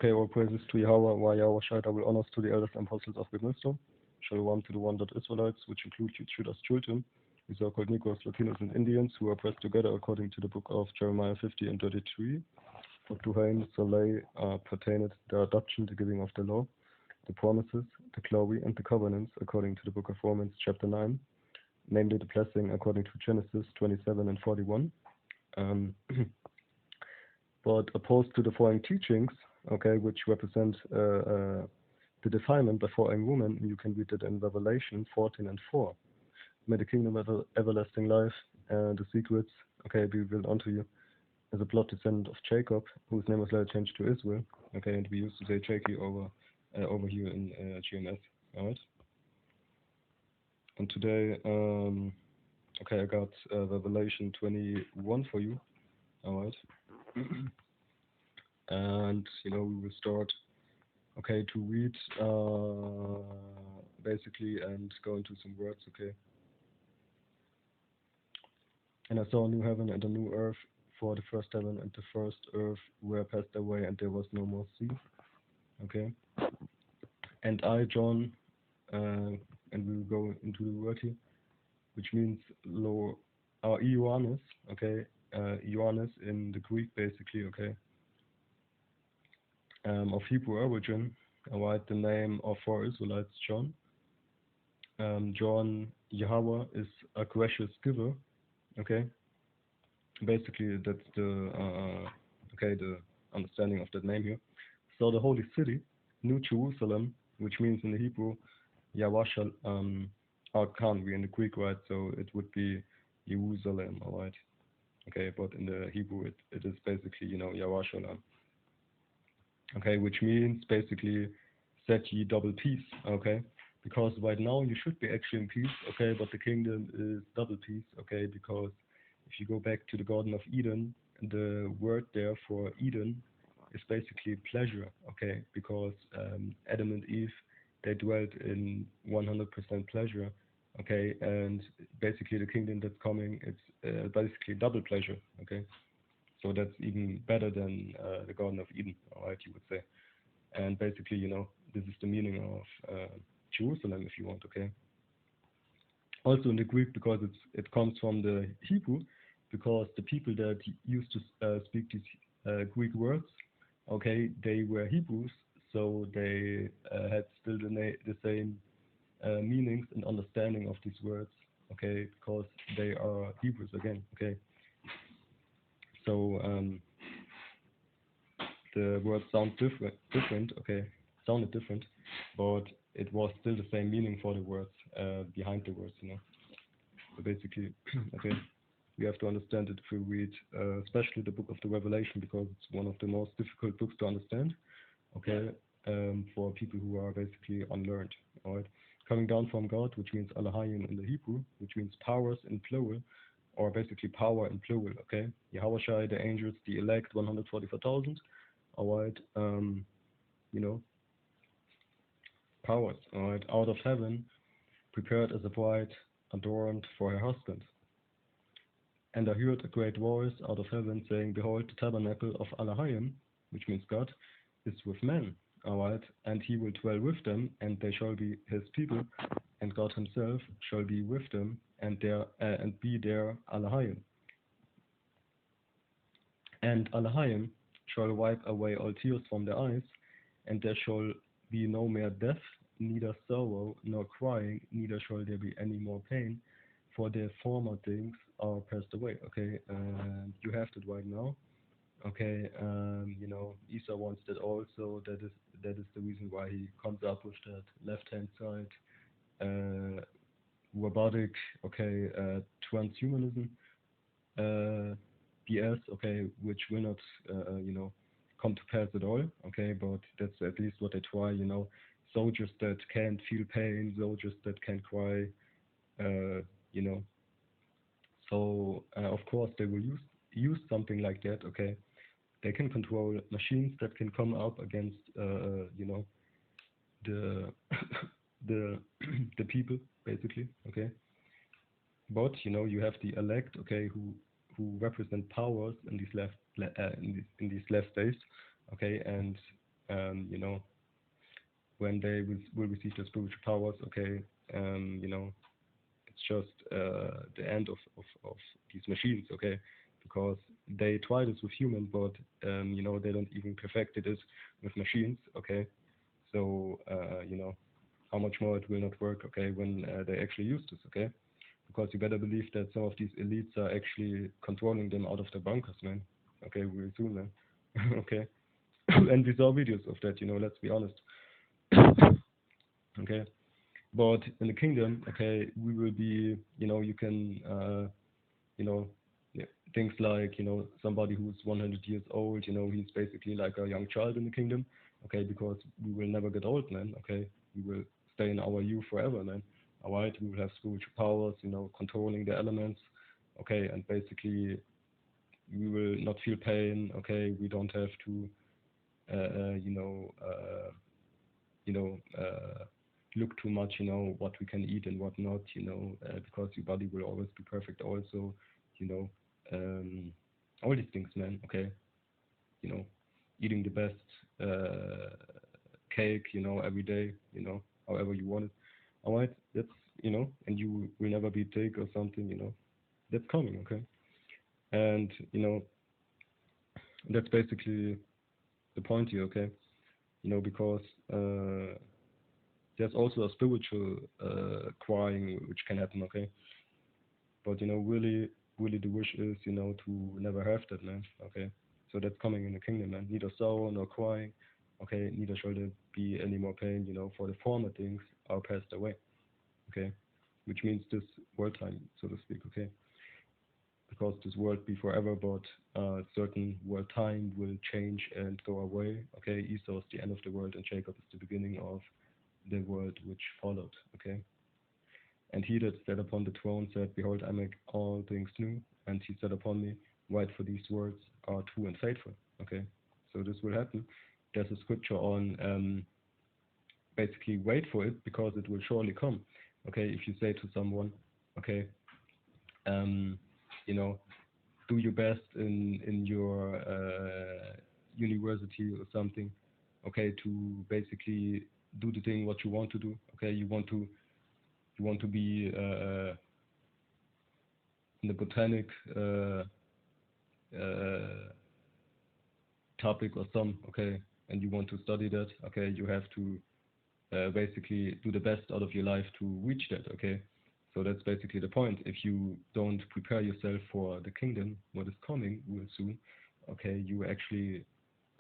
Okay, all praises to Yahweh, why Yahweh Shai double honors to the elders and apostles of the Millstone. Shalom to the one that Israelites, which include Judas children, these are called Negroes, Latinos, and Indians, who are pressed together according to the book of Jeremiah 50 and 33. For to Hain, Saleh, pertained the adoption, the giving of the law, the promises, the glory, and the covenants, according to the book of Romans chapter 9, namely the blessing according to Genesis 27 and 41. But opposed to the following teachings, okay, which represent the defilement before a woman, you can read it in Revelation 14 and 4. May the kingdom of everlasting life and the secrets, okay, be revealed unto you as a blood descendant of Jacob, whose name was later changed to Israel. Okay, and we used to say Jakey over here in GMS, alright? And today, okay, I got Revelation 21 for you, alright? And we will start, okay, to read basically and go into some words, okay. And I saw a new heaven and a new earth, for the first heaven and the first earth were passed away, and there was no more sea, okay. And I, John, and we will go into the word here, which means Ioannis, okay, Ioannis in the Greek basically, okay, of Hebrew origin, alright, the name of four Israelites, John. John Yahweh is a gracious giver, okay. Basically, that's the okay, the understanding of that name here. So the holy city, New Jerusalem, which means in the Hebrew, Yawashal, can't be in the Greek, right? So it would be Jerusalem, alright. Okay, but in the Hebrew, it is basically, Yawashalam. Okay, which means basically set ye double peace, okay? Because right now you should be actually in peace, okay? But the kingdom is double peace, okay? Because if you go back to the Garden of Eden, the word there for Eden is basically pleasure, okay? Because Adam and Eve, they dwelt in 100% pleasure, okay? And basically the kingdom that's coming, it's basically double pleasure, okay? So that's even better than the Garden of Eden, alright, you would say. And basically, this is the meaning of Jerusalem, if you want, okay? Also in the Greek, because it comes from the Hebrew, because the people that used to speak these Greek words, okay, they were Hebrews, so they had still the same meanings and understanding of these words, okay, because they are Hebrews again, okay. So the words sound different, okay, sounded different, but it was still the same meaning for the words, behind the words, So basically, okay, we have to understand it if we read, especially the book of the Revelation, because it's one of the most difficult books to understand, okay, for people who are basically unlearned, alright. Coming down from God, which means Elohim in the Hebrew, which means powers in plural, or basically power in plural, okay. Yahweh Shai, the angels, the elect, 144,000, alright, powers, alright, out of heaven, prepared as a bride adorned for her husband. And I heard a great voice out of heaven saying, behold, the tabernacle of Elohim, which means God, is with men, alright, and he will dwell with them, and they shall be his people, and God himself shall be with them, and be their Elohim. And Elohim shall wipe away all tears from their eyes, and there shall be no more death, neither sorrow nor crying, neither shall there be any more pain, for the former things are passed away. Okay, you have that right now. Okay, Esau wants that also. That is the reason why he comes up with that left-hand side robotic, okay, transhumanism. BS, okay, which will not, come to pass at all, okay, but that's at least what they try, soldiers that can't feel pain, soldiers that can't cry, so of course they will use something like that, okay. They can control machines that can come up against, the the the people basically, okay. But you have the elect, okay, who represent powers in these in these last days, okay, and you know, when they will receive their spiritual powers, okay, you know, it's just the end of these machines, okay, because they try this with human, but you know, they don't even perfected it with machines, okay. So you know, how much more it will not work, okay, when they actually use this, okay, because you better believe that some of these elites are actually controlling them out of the bunkers, man. Okay, we'll soon, man. Okay, and we saw videos of that, you know. Let's be honest. Okay, but in the kingdom, okay, we will be, you know, you can, you know, yeah, things like, you know, somebody who's 100 years old, you know, he's basically like a young child in the kingdom, okay, because we will never get old, man, okay, we will stay in our youth forever, man, all right, we will have spiritual powers, you know, controlling the elements, okay, and basically we will not feel pain, okay, we don't have to, you know, you know, look too much, you know, what we can eat and what not, you know, because your body will always be perfect also, you know, all these things, man, okay, you know, eating the best cake, you know, every day, you know, however you want it. All right, that's, you know, and you will never be sick or something, you know, that's coming, okay? And, you know, that's basically the point here, okay? You know, because there's also a spiritual crying which can happen, okay? But you know, really the wish is, you know, to never have that, man. Okay, so that's coming in the kingdom, man. Neither sorrow nor crying. Okay, neither shall there be any more pain. You know, for the former things are passed away. Okay, which means this world time, so to speak. Okay, because this world be forever, but certain world time will change and go away. Okay, Esau is the end of the world, and Jacob is the beginning of the world which followed. Okay. And he that sat upon the throne said, Behold, I make all things new. And he said upon me, Write, for these words are true and faithful. Okay, so this will happen. There's a scripture on basically wait for it because it will surely come. Okay, if you say to someone, okay, um, you know, do your best in your university or something. Okay, to basically do the thing what you want to do. Okay, you want to be in the botanic uh, topic or some, okay, and you want to study that, okay, you have to basically do the best out of your life to reach that, okay. So that's basically the point. If you don't prepare yourself for the kingdom, what is coming real soon, okay, you actually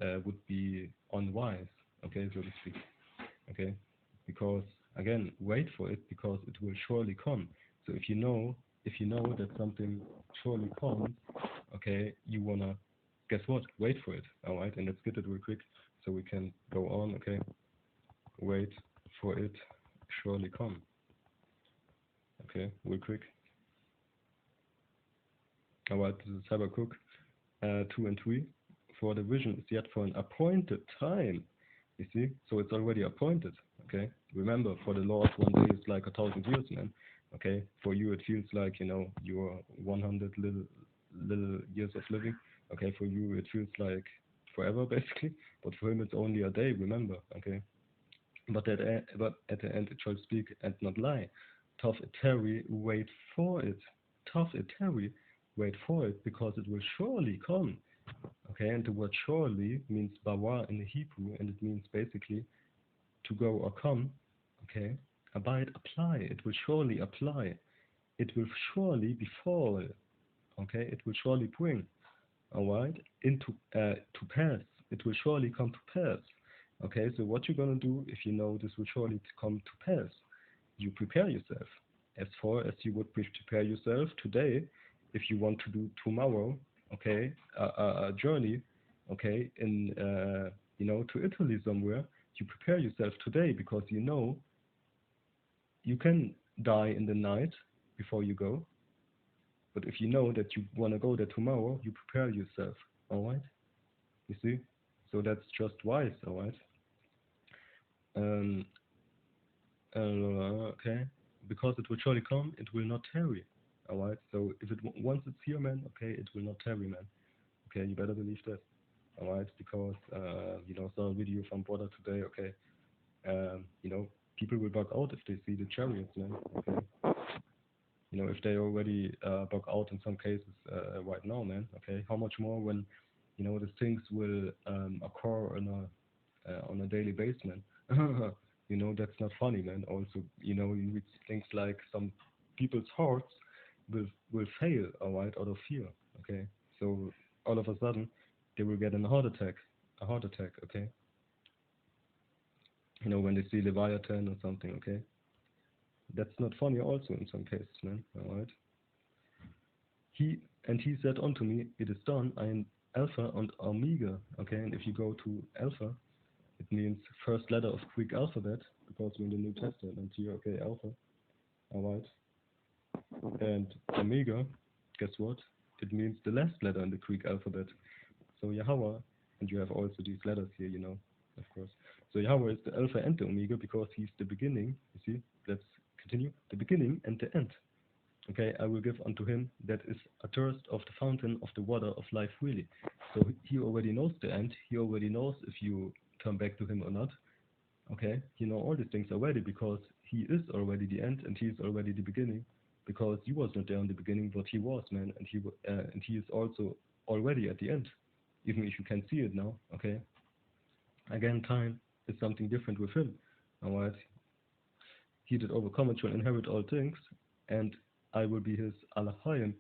would be unwise, okay, so to speak, okay, because again, wait for it because it will surely come. So if you know that something surely comes, okay, you wanna guess what? Wait for it. All right, and let's get it real quick so we can go on. Okay, wait for it, surely come. Okay, real quick. All right, this is Habakkuk 2 and 3. For the vision is yet for an appointed time. You see, so it's already appointed. Okay, remember, for the Lord, 1 day is like 1,000 years, man. Okay, for you it feels like, you know, your 100 little years of living. Okay, for you it feels like forever basically, but for him it's only a day. Remember, okay. But at the end it shall speak and not lie. Tough it tarry, wait for it. Tough it tarry, wait for it, because it will surely come. Okay, and the word surely means bawa in the Hebrew, and it means basically to go or come. Okay, abide, apply. It will surely apply. It will surely befall. Okay, it will surely bring. All right, into to pass. It will surely come to pass. Okay, so what you're gonna do if you know this will surely come to pass? You prepare yourself as far as you would prepare yourself today if you want to do tomorrow, okay, a journey, okay, in you know, to Italy somewhere. You prepare yourself today because you know you can die in the night before you go, but if you know that you want to go there tomorrow, you prepare yourself. All right, you see, so that's just wise. All right. um okay, because it will surely come, it will not tarry. All right. So if it once it's here, man, okay, it will not tarry, man. Okay, you better believe that. alright, because saw a video from Border today, okay, people will bug out if they see the chariots, man, okay, if they already bug out in some cases right now, man, okay, how much more when, these things will occur on a daily basis, man. That's not funny, man. Also, you read things like some people's hearts will fail, alright, out of fear, okay? So all of a sudden they will get a heart attack, okay? When they see Leviathan or something, okay? That's not funny also in some cases, man, alright? He he said unto me, it is done, I am Alpha and Omega, okay? And if you go to Alpha, it means first letter of Greek alphabet, because we're in the New Testament, and here, okay, Alpha, alright? And Omega, guess what? It means the last letter in the Greek alphabet. So Yahweh, and you have also these letters here, of course. So Yahweh is the Alpha and the Omega because he's the beginning. You see, let's continue. The beginning and the end. Okay, I will give unto him that is a thirst of the fountain of the water of life really. So he already knows the end. He already knows if you turn back to him or not. Okay, he know all these things already because he is already the end and he is already the beginning. Because you was not there in the beginning, but he was, man, and he is also already at the end, even if you can see it now. Okay, again, time is something different with him. Alright, he that overcometh shall inherit all things, and I will be his Alahayim,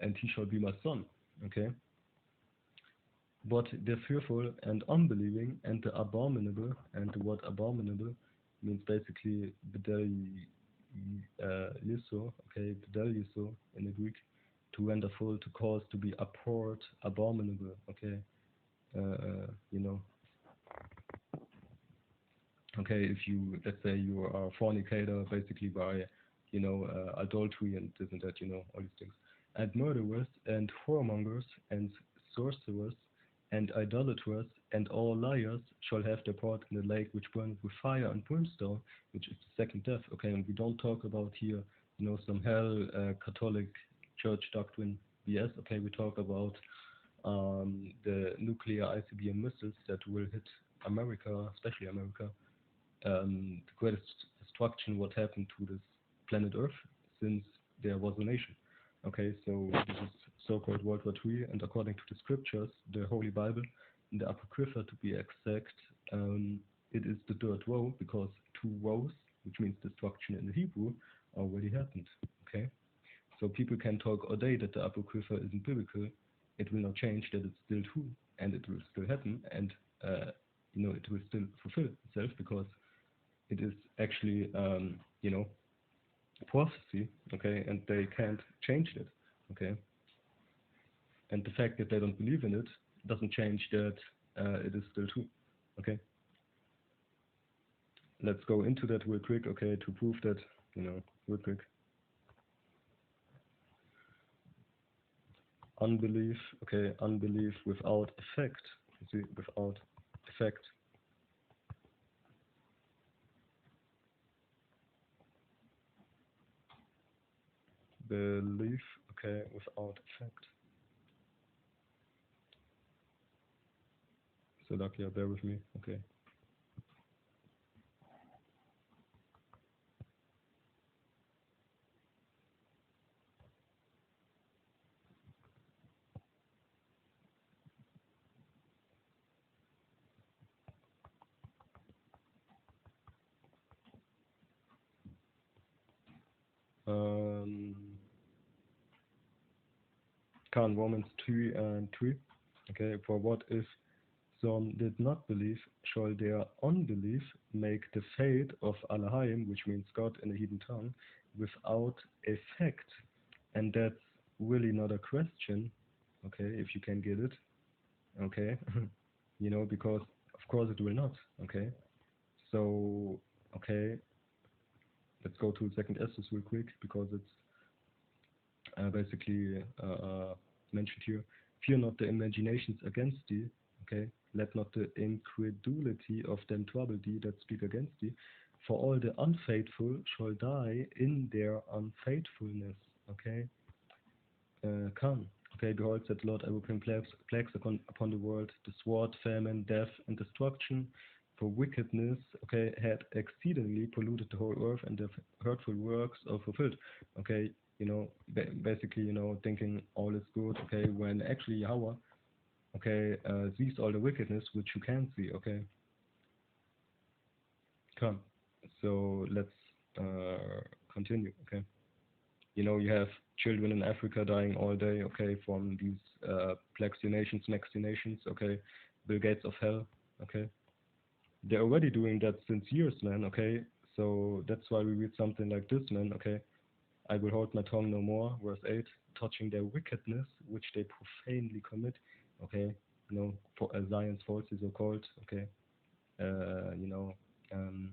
and he shall be my son. Okay, but the fearful and unbelieving and the abominable, and the word abominable means basically bedel yiso, okay, bedel yiso in the Greek, to render full, to cause, to be abhorred, abominable, okay, you know, okay, if you, let's say you are a fornicator, basically by, adultery and this and that, all these things, and murderers and whoremongers and sorcerers and idolaters and all liars shall have their part in the lake which burneth with fire and brimstone, which is the second death. Okay, and we don't talk about here, some hell, Catholic Church doctrine BS. Okay, we talk about the nuclear ICBM missiles that will hit America, especially America, the greatest destruction what happened to this planet Earth since there was a nation. Okay, so this is so-called World War III, and according to the scriptures, the Holy Bible, in the Apocrypha to be exact, it is the third woe because two woes, which means destruction in the Hebrew, already happened. Okay, so people can talk all day that the Apocrypha isn't biblical. It will not change that it's still true, and it will still happen, and it will still fulfill itself because it is actually, prophecy, okay, and they can't change it, okay. And the fact that they don't believe in it doesn't change that it is still true, okay. Let's go into that real quick, okay, to prove that, real quick. Unbelief, okay, unbelief without effect, you see, without effect. Belief, okay, without effect. So lucky, bear with me, okay. Can Romans 2 and 3, okay, for what if some did not believe, shall their unbelief make the faith of Alahayim, which means God in a heathen tongue, without effect? And that's really not a question, okay, if you can get it, okay, because of course it will not, okay. So, okay, let's go to second Esdras real quick because it's basically mentioned here. Fear not the imaginations against thee, okay? Let not the incredulity of them trouble thee that speak against thee. For all the unfaithful shall die in their unfaithfulness, okay? Come, okay, behold, said the Lord, I will bring plagues upon the world, the sword, famine, death, and destruction, for wickedness, okay, had exceedingly polluted the whole earth, and the hurtful works are fulfilled. Okay, basically, thinking all is good, okay, when actually Yahweh, okay, sees all the wickedness which you can't see, okay. Come. So let's continue, okay. You have children in Africa dying all day, okay, from these plexinations, maxinations, okay, Bill Gates of hell, okay. They're already doing that since years, man, okay. So that's why we read something like this, man, okay. I will hold my tongue no more, verse 8, touching their wickedness, which they profanely commit, okay. For Zion's faults is so called, okay. You know, um,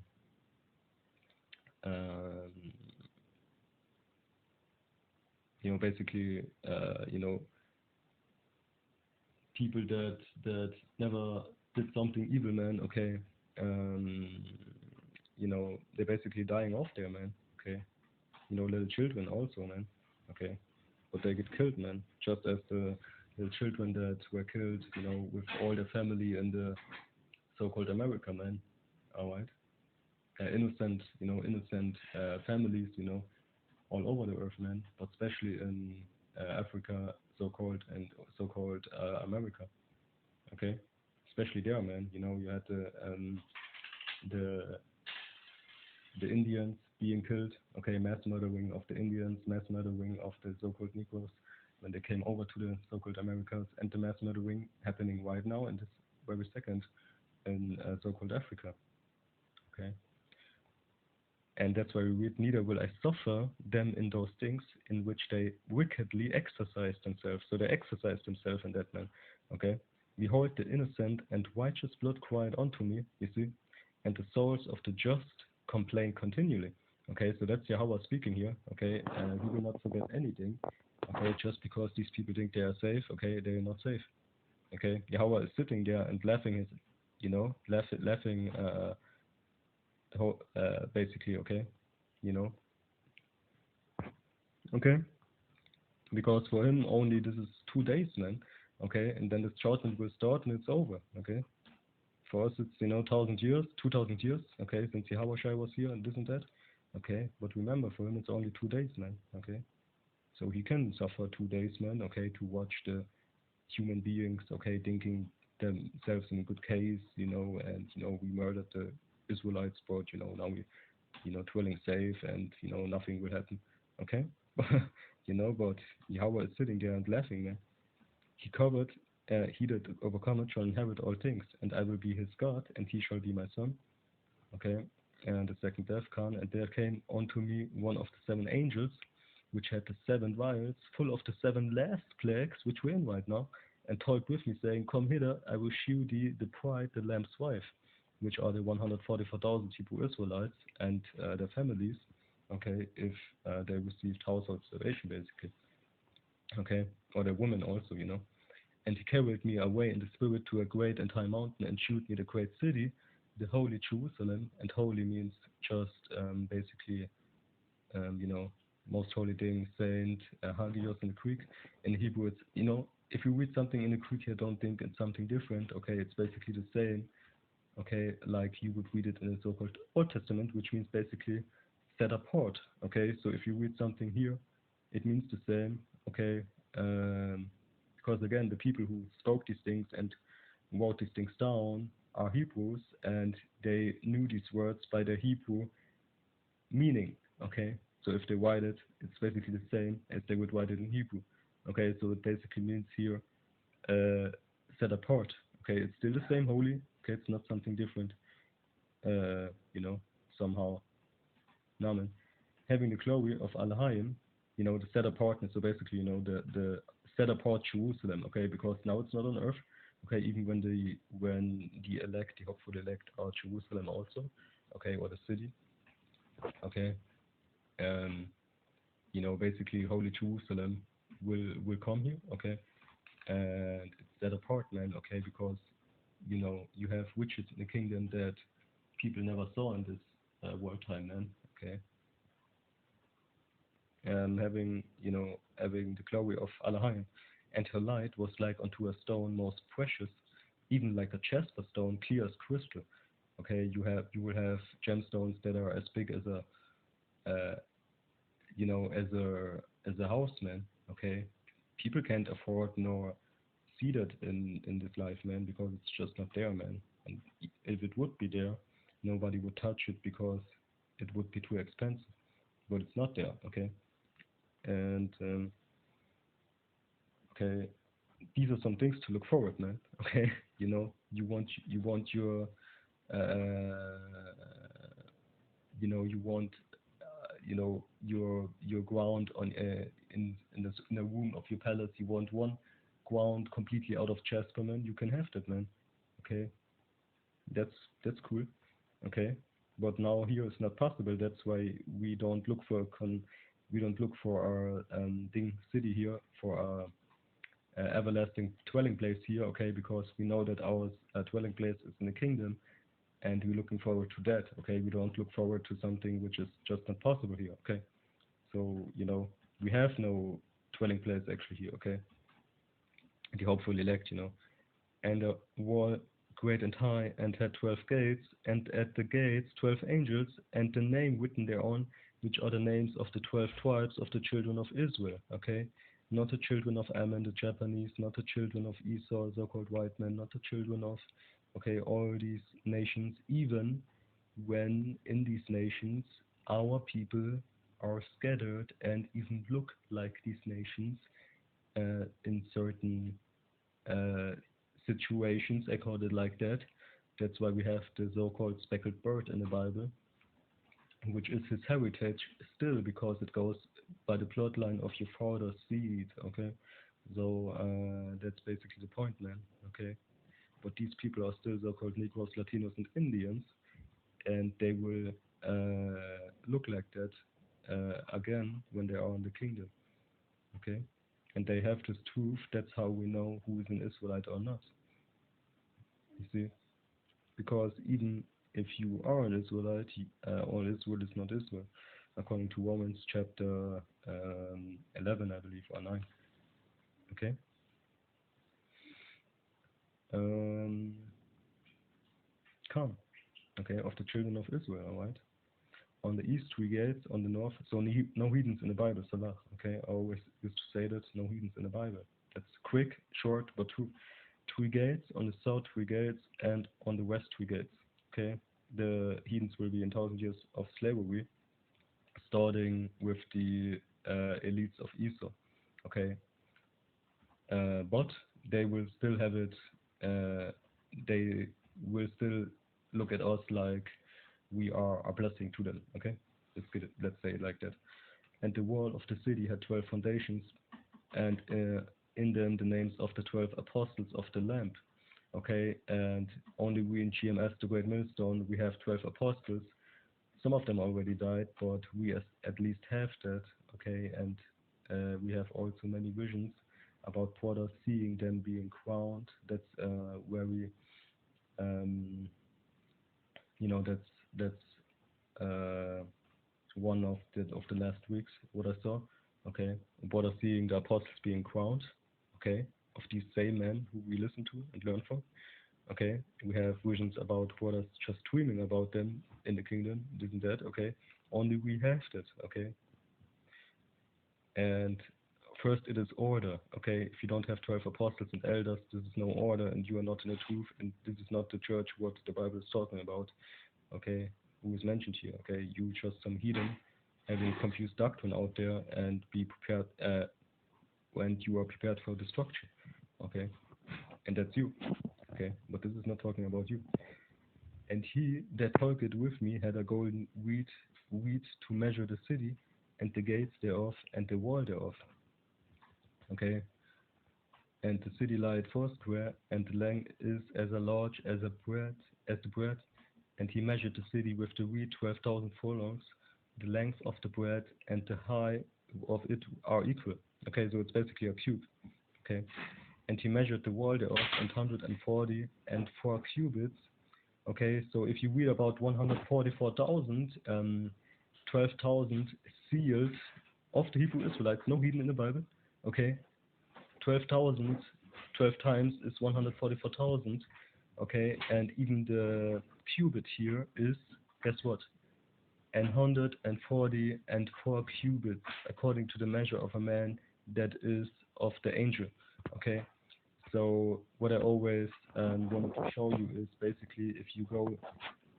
um, basically, people that never did something evil, man. Okay, um, they're basically dying off there, man. Okay, little children also, man. Okay, but they get killed, man. Just as the little children that were killed, with all their family in the so-called America, man. All right, innocent, innocent families, all over the earth, man. But especially in Africa, so-called and so-called America. Okay, especially there, man. You had the the Indians being killed. Okay, mass murdering of the Indians, mass murdering of the so-called Negroes when they came over to the so-called Americas, and the mass murdering happening right now in this very second in so-called Africa. Okay, and that's why we read, neither will I suffer them in those things in which they wickedly exercise themselves. So they exercise themselves in that, man. Okay, behold, the innocent and righteous blood cried unto me, you see, and the souls of the just complain continually. Okay, so that's Yahweh speaking here. Okay, we will not forget anything. Okay, just because these people think they are safe, okay, they are not safe. Okay, Yahweh is sitting there and laughing his, laughing the whole, basically. Okay, you know, okay, because for him only this is 2 days, man. Okay, and then the judgment will start and it's over. Okay. For us, it's 1,000 years, 2,000 years, okay, since Yahweh Shai was here and this and that, okay. But remember, for him, it's only 2 days, man, okay. So he can suffer 2 days, man, okay, to watch the human beings, okay, thinking themselves in a good case, and we murdered the Israelites, but now we, dwelling safe, and nothing will happen, okay. But Yahweh is sitting there and laughing, man. He covered, he that overcometh shall inherit all things, and I will be his God, and he shall be my son. Okay, and the second death came, and there came unto me one of the 7 angels, which had the 7 vials, full of the 7 last plagues, which we're in right now, and talked with me, saying, Come hither, I will shew thee the bride, the Lamb's wife, which are the 144,000 Hebrew Israelites and their families, okay, if they received household salvation, basically, okay, or the women also, And he carried me away in the spirit to a great and high mountain, and shewed me the great city, the holy Jerusalem. And holy means just basically, most holy thing, saint, hagios in the Greek. In Hebrew, it's, if you read something in the Greek here, don't think it's something different. Okay, it's basically the same. Okay, like you would read it in the so-called Old Testament, which means basically set apart. Okay, so if you read something here, it means the same. Okay. Because again, the people who spoke these things and wrote these things down are Hebrews, and they knew these words by their Hebrew meaning. Okay, so if they write it, it's basically the same as they would write it in Hebrew. Okay, so it basically means here set apart. Okay, it's still the same holy. Okay, it's not something different. Somehow. Namen. Having the glory of Al-Hayim, the set apartness. So basically, the set apart Jerusalem. Okay, because now it's not on earth. Okay, even when the elect, the hopeful elect, are Jerusalem also. Okay, or the city. Okay, basically, Holy Jerusalem will come here. Okay, and it's set apart, man. Okay, because you have witches in the kingdom that people never saw in this world time, man. Okay. Having the glory of Allahim. and her light was like unto a stone most precious, even like a jasper stone, clear as crystal. Okay, you will have gemstones that are as big as a as a house, man. Okay, people can't afford nor see that in this life, man, because it's just not there, man. And if it would be there, nobody would touch it because it would be too expensive. But it's not there, okay. And okay, these are some things to look forward, man. Okay, you want your you want your ground on in the room of your palace. You want one ground completely out of jasper, man. You can have that, man. Okay, that's that's cool. Okay, but now here it's not possible. That's why we don't look for our thing city here, for our everlasting dwelling place here. Okay, because we know that our dwelling place is in the kingdom, and we're looking forward to that. Okay, we don't look forward to something which is just not possible here. Okay, so we have no dwelling place actually here. Okay, the hopeful elect, and a wall great and high, and had 12 gates, and at the gates 12 angels, and the name written thereon, which are the names of the 12 tribes of the children of Israel. Okay, not the children of Ammon, the Japanese, not the children of Esau, so-called white men, not the children of, okay, all these nations, even when in these nations our people are scattered and even look like these nations in certain uh, situations. I call it like that. That's why we have the so-called speckled bird in the Bible, which is his heritage still, because it goes by the bloodline of your father's seed. Okay, so that's basically the point, man. Okay, but these people are still so-called Negroes, Latinos, and Indians, and they will look like that again when they are in the kingdom. Okay, and they have this truth. That's how we know who is an Israelite or not. You see, because even if you are an Israelite, all Israel is not Israel, according to Romans chapter 11, I believe, or 9. Okay. Um, Come. Okay, of the children of Israel, all right. On the east, three gates. On the north, so no heathens in the Bible, Salah. Okay, I always used to say that, no heathens in the Bible. That's quick, short, but true. Three gates. On the south, three gates, and on the west, three gates. Okay, the heathens will be in 1,000 years of slavery, starting with the elites of Esau. Okay, but they will still have it. They will still look at us like we are a blessing to them. Okay, let's say it like that. And the wall of the city had 12 foundations, and in them the names of the 12 apostles of the Lamb. Okay, and only we in GMS, the Great Millstone, we have 12 apostles. Some of them already died, but we at least have that. Okay, and we have also many visions about brothers seeing them being crowned. That's very, um, that's one of the last weeks what I saw. Okay, brothers seeing the apostles being crowned. Okay, of these same men who we listen to and learn from. Okay, we have visions about brothers just dreaming about them in the kingdom, this and that. Okay, only we have that. Okay, and first it is order. Okay, if you don't have 12 apostles and elders, this is no order, and you are not in the truth, and this is not the church what the Bible is talking about. Okay, who is mentioned here? Okay, you just some heathen having confused doctrine out there, and be prepared when you are prepared for destruction. Okay, and that's you. Okay, but this is not talking about you. And he that talked with me had a golden reed to measure the city, and the gates thereof, and the wall thereof. Okay, and the city lieth foursquare, and the length is as large as the breadth. And he measured the city with the reed 12,000 furlongs. The length of the breadth and the height of it are equal. Okay, so it's basically a cube. Okay, and he measured the wall thereof 140 and 4 cubits. Okay, so if you read about 144,000, 12,000 seals of the Hebrew Israelites, no heathen in the Bible. Okay, 12,000, 12 times is 144,000, okay, and even the cubit here is, guess what, and 144 cubits, according to the measure of a man, that is of the angel, okay. So what I always wanted to show you is basically if you go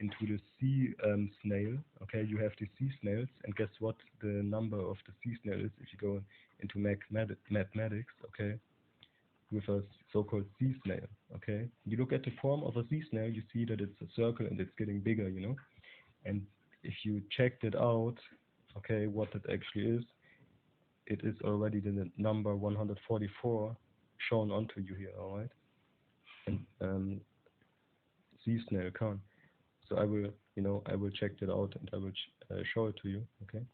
into the sea snail, okay, you have the sea snails, and guess what the number of the sea snail is if you go into mathematics, okay, with a so-called sea snail, okay. You look at the form of a sea snail, you see that it's a circle and it's getting bigger, you know, and if you checked it out, okay, what it actually is, it is already the number 144 shown onto you here, alright, and sea snail can. So I will, you know, I will check that out and I will show it to you, okay?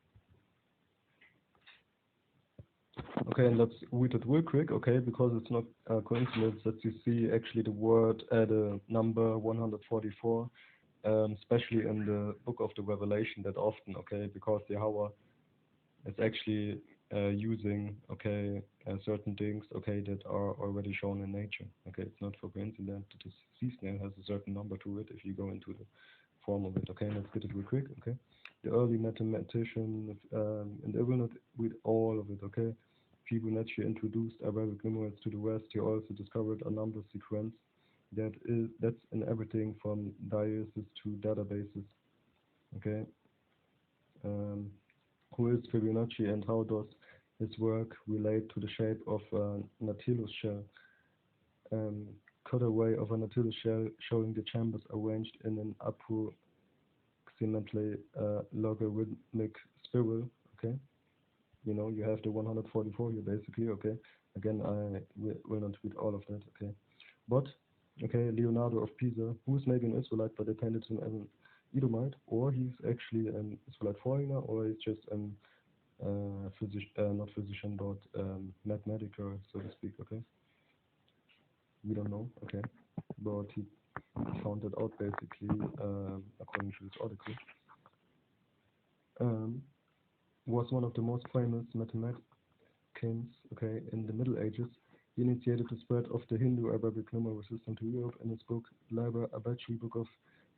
Okay, and let's read it real quick, okay, because it's not a coincidence that you see actually the word, the number 144, especially in the book of the Revelation that often, okay, because Yahweh is actually using, okay, certain things, okay, that are already shown in nature, okay, it's not for coincidence that the sea snail has a certain number to it if you go into the form of it, okay, let's get it real quick, okay. The early mathematician, and I will not read all of it, okay. Fibonacci introduced Arabic numerals to the West. He also discovered a number sequence that's in everything from diases to databases. Okay. Who is Fibonacci and how does his work relate to the shape of a Nautilus shell? Cutaway of a Nautilus shell showing the chambers arranged in an approximately logarithmic spiral. Okay. You know, you have the 144 here basically, okay. Again, I will not read all of that, okay. But, okay, Leonardo of Pisa, who is maybe an Israelite but attended him as an Edomite, or he's actually an Israelite foreigner, or he's just an not physician, but mathematical, so to speak, okay. We don't know, okay. But he found it out basically, according to this article. Was one of the most famous mathematicians, okay, in the Middle Ages. He initiated the spread of the Hindu Arabic numeral system to Europe in his book Liber Abaci, Book of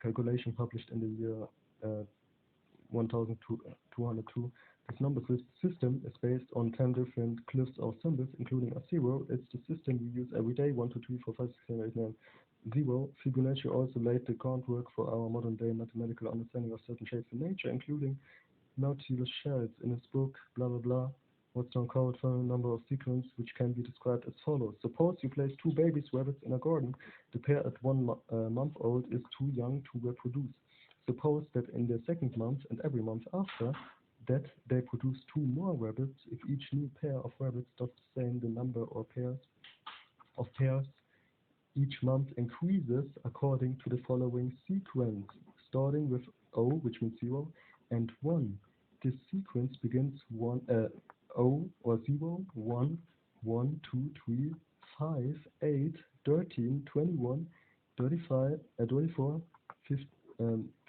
Calculation, published in the year 1202. This number system is based on 10 different glyphs or symbols, including a zero. It's the system we use every day, 1, 2, 3, 4, 5, 6, 7, 8, 9, 0. Fibonacci also laid the groundwork for our modern day mathematical understanding of certain shapes in nature, including Nautilus shells. In his book, blah blah blah, Watson called for a number of sequence which can be described as follows. Suppose you place two baby rabbits in a garden. The pair at 1 month old is too young to reproduce. Suppose that in the second month and every month after that they produce 2 more rabbits. If each new pair of rabbits does the same, the number or pairs each month increases according to the following sequence, starting with O, which means 0, and 1. This sequence begins 0 or 0, 1, 1, 2, 3, 5, 8, 13, 21, 35, 24,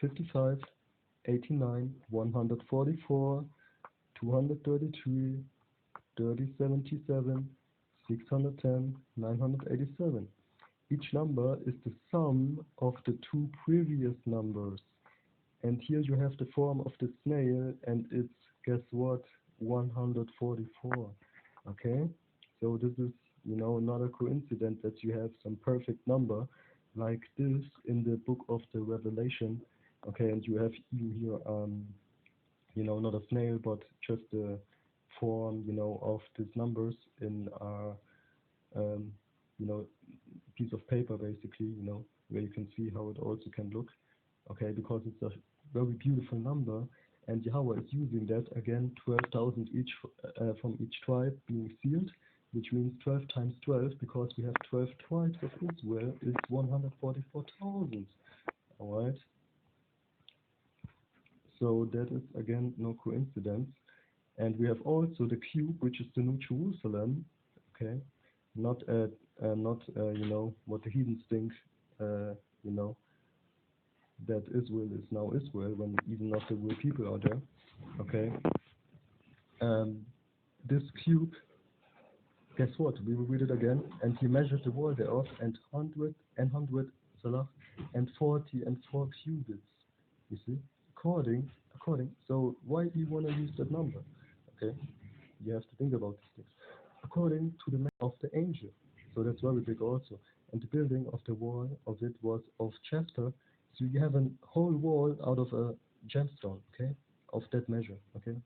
55, 89, 144, 233, 3077, 610, 987. Each number is the sum of the 2 previous numbers. And here you have the form of the snail, and it's, guess what, 144. Okay? So this is, you know, not a coincidence that you have some perfect number like this in the book of the Revelation. Okay, and you have even here, you know, not a snail, but just the form, you know, of these numbers in our, you know, piece of paper basically, you know, where you can see how it also can look, okay, because it's a very beautiful number, and Yahweh is using that, again, 12,000 each from each tribe being sealed, which means 12 times 12, because we have 12 tribes of Israel, is 144,000, alright? So that is, again, no coincidence. And we have also the cube, which is the New Jerusalem, okay, not you know, what the heathens think, you know, that Israel is now Israel, when even not the real people are there, okay. This cube Guess what? We will read it again. And he measured the wall thereof, and 100 salah, and 40 and 4 cubits. You see? According. So why do you want to use that number? Okay? You have to think about these things. According to the man of the angel. So that's very big also. And the building of the wall of it was of jasper. So you have a whole wall out of a gemstone, okay? Of that measure, okay?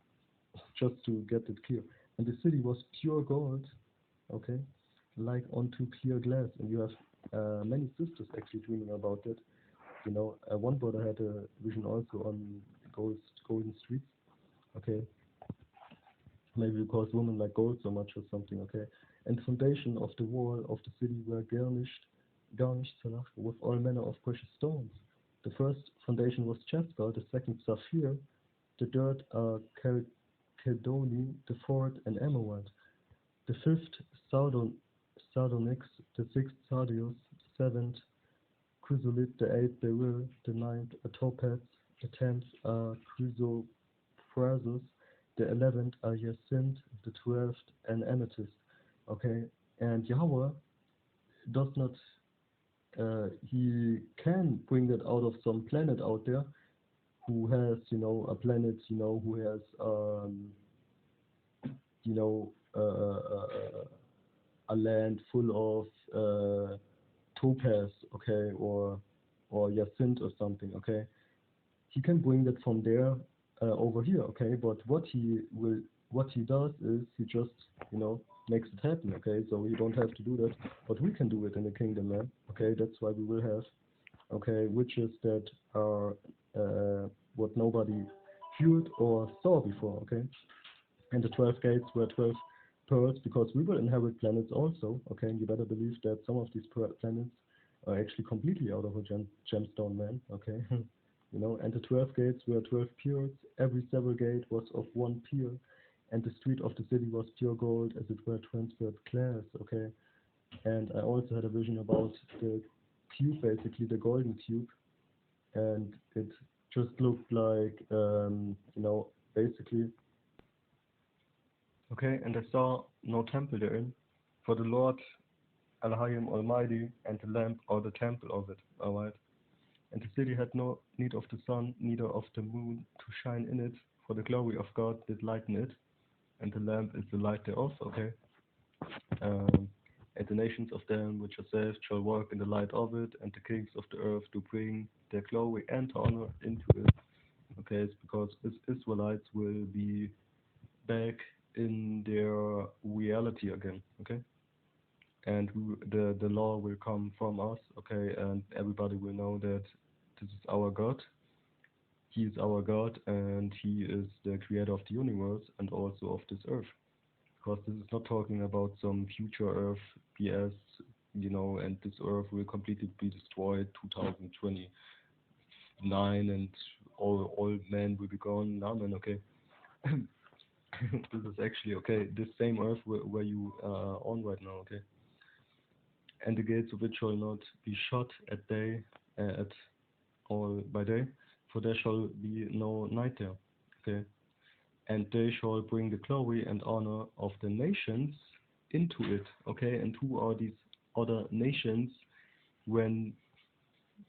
Just to get it clear. And the city was pure gold, okay? Like onto clear glass. And you have many sisters actually dreaming about that. One brother had a vision also on gold, golden streets, okay? Maybe because women like gold so much or something, okay? And the foundation of the wall of the city were garnished Salah, with all manner of precious stones. The first foundation was jasper, the second sapphire, the third chalcedony, the fourth an emerald, the fifth sardonyx, the sixth sardius, the seventh chrysolite, the eighth beryl, the ninth a topaz, the tenth chrysoprasus, the 11th a jacinth, the 12th an amethyst. Okay, and Yahweh does not, he can bring that out of some planet out there who has, a planet, who has, you know, a land full of topaz, okay, or jacinth or something, okay. He can bring that from there over here, okay. But what he does is he just, makes it happen, okay. So you don't have to do that, but we can do it in the kingdom, man. Okay, that's why we will have, okay, witches that are what nobody viewed or saw before, okay. And the 12 gates were 12 pearls because we will inherit planets also, okay. And you better believe that some of these planets are actually completely out of a gemstone, man, okay. And the 12 gates were 12 pearls. Every several gate was of one pearl, and the street of the city was pure gold, as it were transferred glass. Okay, and I also had a vision about the tube, basically the golden tube, and it just looked like, basically. Okay, and I saw no temple therein, for the Lord Elohim Almighty and the lamp or the temple of it. Alright. And the city had no need of the sun, neither of the moon, to shine in it, for the glory of God did lighten it, and the lamp is the light thereof, okay? Um, and the nations of them which are saved shall walk in the light of it, and the kings of the earth do bring their glory and honor into it. Okay, it's because Israelites will be back in their reality again, okay? And the law will come from us, okay? And everybody will know that this is our God. He is our God, and He is the creator of the universe and also of this earth. Because this is not talking about some future Earth BS, and this Earth will completely be destroyed 2029 and all men will be gone. Nah, man, okay. This is actually okay. This same Earth where you are on right now, okay. And the gates of it shall not be shut at day, at all by day, for there shall be no night there. Okay, and they shall bring the glory and honor of the nations into it. Okay, and who are these other nations when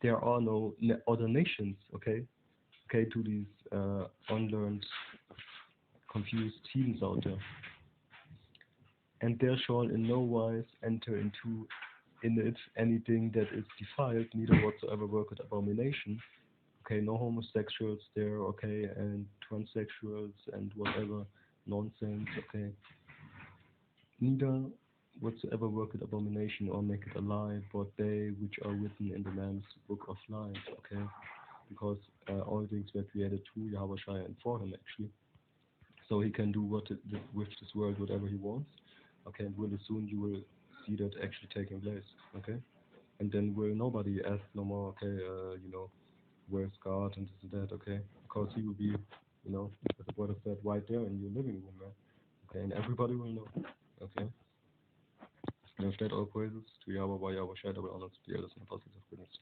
there are no other nations? Okay, okay, to these unlearned, confused teens out there. And there shall in no wise enter into in it anything that is defiled, neither whatsoever worketh abomination. Okay, no homosexuals there, okay, and transsexuals and whatever nonsense, okay. Neither whatsoever worketh abomination or maketh a lie, but they which are written in the Lamb's book of life, okay. Because all things were created through Yahweh Shai and for him actually. So he can do with this world whatever he wants. Okay, and really soon you will see that actually taking place, okay? And then will nobody ask no more, okay, where's God and this and that, okay? Because he will be, as the brother said, right there in your living room, man. Okay, and everybody will know, okay? And with that, all praises to Yahweh, by Yahweh, Shadow, honor to the elders and apostles of goodness.